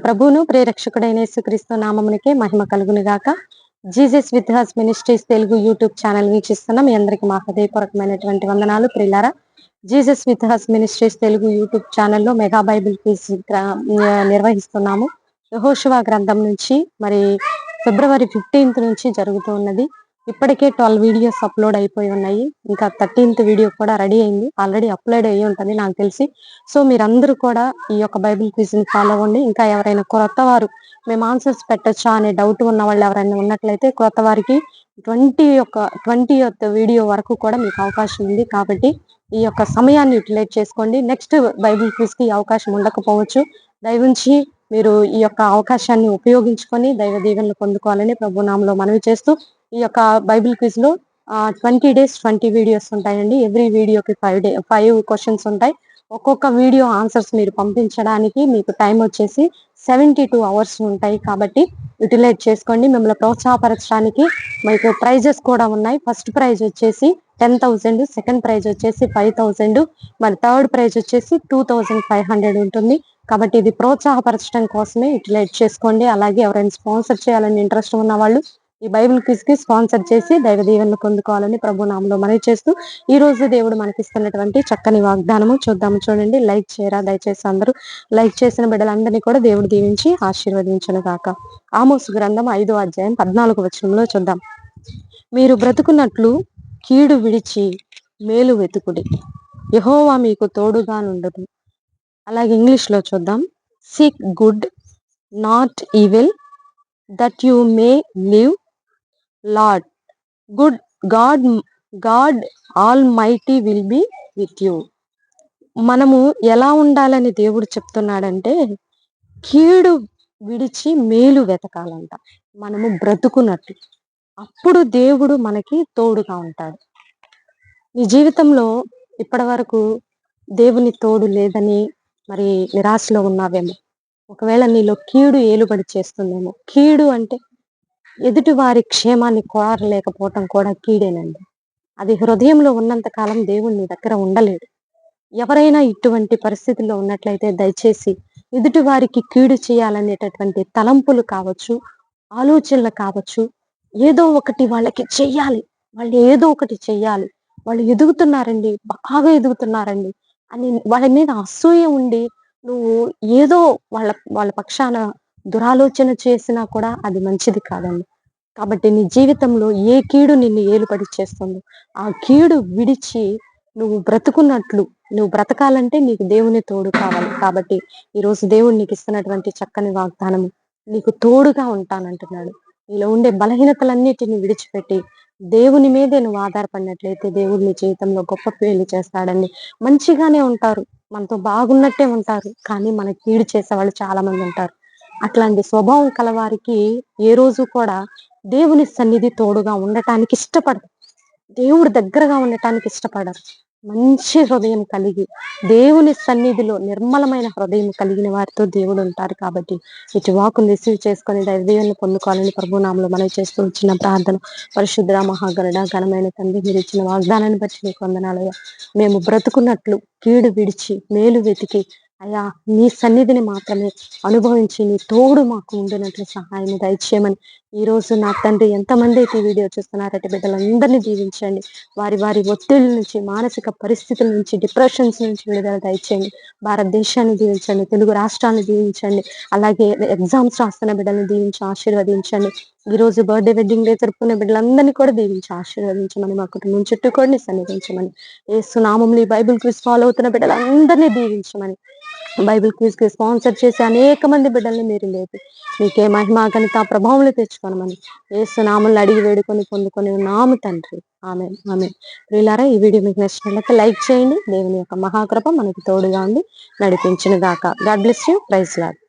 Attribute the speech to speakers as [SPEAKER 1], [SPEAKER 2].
[SPEAKER 1] ప్రభువును ప్రేరక్షకుడైన యేసుక్రీస్తు నామమునికే మహిమ కలుగును గాక. Jesus with has ministries Telugu YouTube channel వీక్షిస్తున్న మీ అందరికి మా హృదయపూర్వకమైనటువంటి వందనాలు ప్రియులారా. Jesus with has ministries Telugu YouTube ఛానల్లో మెగా బైబిల్ క్విజ్ నిర్వహిస్తున్నాము. యెహోషువ గ్రంథం నుంచి మరి ఫిబ్రవరి 15th నుంచి జరుగుతూ ఉన్నది. ఇప్పటికే 12 వీడియోస్ అప్లోడ్ అయిపోయి ఉన్నాయి. ఇంకా 13th వీడియో కూడా రెడీ అయింది. ఆల్రెడీ అప్లోడ్ అయ్యి ఉంటుంది నాకు తెలిసి. సో మీరందరూ కూడా ఈ యొక్క బైబిల్ క్విజ్ ని ఫాలో అవ్వండి. ఇంకా ఎవరైనా కొత్త వారు మేము ఆన్సర్స్ పెట్టొచ్చా అనే డౌట్ ఉన్న వాళ్ళు ఎవరైనా ఉన్నట్లయితే కొత్త వారికి 20th వీడియో వరకు కూడా మీకు అవకాశం ఉంది. కాబట్టి ఈ యొక్క సమయాన్ని యూటిలైజ్ చేసుకోండి. నెక్స్ట్ బైబిల్ క్విజ్ కి అవకాశం ఉండకపోవచ్చు. దయవుంచి మీరు ఈ యొక్క అవకాశాన్ని ఉపయోగించుకొని దైవ దీవెనలు పొందుకోవాలని ప్రభు నామములో మనవి చేస్తూ, ఈ యొక్క బైబిల్ క్విజ్ లో 20 days 20 వీడియోస్ ఉంటాయండి. ఎవ్రీ వీడియోకి 5 క్వశ్చన్స్ ఉంటాయి. ఒక్కొక్క వీడియో ఆన్సర్స్ మీరు పంపించడానికి మీకు టైం వచ్చేసి 72 hours ఉంటాయి. కాబట్టి యూటిలైజ్ చేసుకోండి. మిమ్మల్ని ప్రోత్సాహపరచడానికి మీకు ప్రైజెస్ కూడా ఉన్నాయి. ఫస్ట్ ప్రైజ్ వచ్చేసి 10,000, సెకండ్ ప్రైజ్ వచ్చేసి 5,000, మరి థర్డ్ ప్రైజ్ వచ్చేసి 2,500 ఉంటుంది. కాబట్టి ఇది ప్రోత్సాహపరచడం కోసమే యూటిలైజ్ చేసుకోండి. అలాగే ఎవరైనా స్పాన్సర్ చేయాలని ఇంట్రెస్ట్ ఉన్న వాళ్ళు ఈ బైబిల్ క్విజ్ కి స్పాన్సర్ చేసి దైవ దీవెనలు పొందుకోవాలని ప్రభు నామములో మనవి చేస్తూ, ఈ రోజు దేవుడు మనకిస్తున్నటువంటి చక్కని వాగ్దానము చూడండి. లైక్ చేయరా దయచేసి అందరూ. లైక్ చేసిన బిడ్డలందరినీ కూడా దేవుడు దీవించి ఆశీర్వదించును గాక. ఆమోసు గ్రంథం 5వ అధ్యాయం 14వ వచనంలో చూద్దాం. మీరు బ్రతుకున్నట్లు కీడు విడిచి మేలు వెతుకుడి, యెహోవా మీకు తోడుగా నుండును. అలాగే ఇంగ్లీష్ లో చూద్దాం. Seek good not evil that you may live lord good God all mighty will be with you. మనము ఎలా ఉండాలని దేవుడు చెప్తున్నాడంటే, కీడు విడిచి మేలు వెతకాలంట. మనము బ్రతుకున్నట్టు అప్పుడు దేవుడు మనకి తోడుగా ఉంటాడు. నీ జీవితంలో ఇప్పటి వరకు దేవుని తోడు లేదని మరి నిరాశలో ఉన్నావేమో. ఒకవేళ నీలో కీడు ఏలుబడి చేస్తుందేమో. కీడు అంటే ఎదుటి వారి క్షేమాన్ని కోరలేకపోవటం కూడా కీడేనండి. అది హృదయంలో ఉన్నంత కాలం దేవుడు నీ దగ్గర ఉండలేడు. ఎవరైనా ఇటువంటి పరిస్థితుల్లో ఉన్నట్లయితే దయచేసి ఎదుటి వారికి కీడు చేయాలనేటటువంటి తలంపులు కావచ్చు, ఆలోచనలు కావచ్చు, ఏదో ఒకటి వాళ్ళకి చెయ్యాలి, వాళ్ళు ఎదుగుతున్నారండి, బాగా ఎదుగుతున్నారండి అని వాళ్ళ మీద అసూయ ఉండి నువ్వు ఏదో వాళ్ళ పక్షాన దురాలోచన చేసినా కూడా అది మంచిది కాదండి. కాబట్టి నీ జీవితంలో ఏ కీడు నిన్ను ఏలుబడి చేస్తుందో ఆ కీడు విడిచి నువ్వు బ్రతుకున్నట్లు, నువ్వు బ్రతకాలంటే నీకు దేవుని తోడు కావాలి. కాబట్టి ఈరోజు దేవుడు నీకు ఇస్తున్నటువంటి చక్కని వాగ్దానము, నీకు తోడుగా ఉంటానంటున్నాడు. నీలో ఉండే బలహీనతలన్నిటిని విడిచిపెట్టి దేవుని మీదే నువ్వు ఆధారపడినట్లయితే దేవుడు నీ జీవితంలో గొప్ప పేర్లు చేస్తాడండి. మంచిగానే ఉంటారు, మనతో బాగున్నట్టే ఉంటారు, కానీ మన కీడు చేసేవాళ్ళు చాలా మంది ఉంటారు. అట్లాంటి స్వభావం కలవారికి ఏ రోజు కూడా దేవుని సన్నిధి తోడుగా ఉండటానికి ఇష్టపడరు. దేవుడు దగ్గరగా ఉండటానికి ఇష్టపడరు. మంచి హృదయం కలిగి దేవుని సన్నిధిలో నిర్మలమైన హృదయం కలిగిన వారితో దేవుడు ఉంటారు. కాబట్టి ఇటు వాకును రిసీవ్ చేసుకొని దైవదేవుని పొందుకోవాలని ప్రభు నామములో మనవి చేస్తూ వచ్చిన ప్రార్థన. పరిశుద్ధ మహాగరుడ ఘనమైన తండ్రి, మీరు ఇచ్చిన వాగ్దానాన్ని బట్టి నీకు వందనాలయ్యా. మేము బ్రతుకున్నట్లు కీడు విడిచి మేలు వెతికి అయ్యా నీ సన్నిధిని మాత్రమే అనుభవించి నీ తోడు మాకు ఉండినట్లు సహాయం దయచేయమని ఈ రోజు నా తండ్రి ఎంతమంది అయితే ఈ వీడియో చూస్తున్నారంటే బిడ్డలందరినీ దీవించండి. వారి ఒత్తిళ్ళ నుంచి, మానసిక పరిస్థితుల నుంచి, డిప్రెషన్స్ నుంచి విడుదల దయచేయండి. భారతదేశాన్ని దీవించండి, తెలుగు రాష్ట్రాలను దీవించండి. అలాగే ఎగ్జామ్స్ రాస్తున్న బిడ్డలను దీవించి ఆశీర్వదించండి. ఈ రోజు బర్త్డే వెడ్డింగ్ డే జరుపుకునే బిడ్డలందరినీ కూడా దీవించి ఆశీర్వదించమని, మా కుటుంబం చుట్టూకొని సన్నిధించమని, యేసు నామములో ఈ బైబిల్ క్విజ్ ఫాలో అవుతున్న బిడ్డలందరినీ దీవించమని, బైబిల్ క్విజ్ కి స్పాన్సర్ చేసి అనేక మంది బిడ్డల్ని మీరు లేపి మీకే మహిమ ఘనత ప్రభావములు తెచ్చుకోనమని యేసు నామములో అడిగి వేడుకొని పొందుకొని ఉన్నాము తండ్రి. ఆమేన్ ఆమేన్. ప్రియులారా, ఈ వీడియో మీకు నచ్చినట్లయితే లైక్ చేయండి. దేవుని యొక్క మహాకృప మనకి తోడుగా ఉండి నడిపించును గాక. God bless you. Praise lord.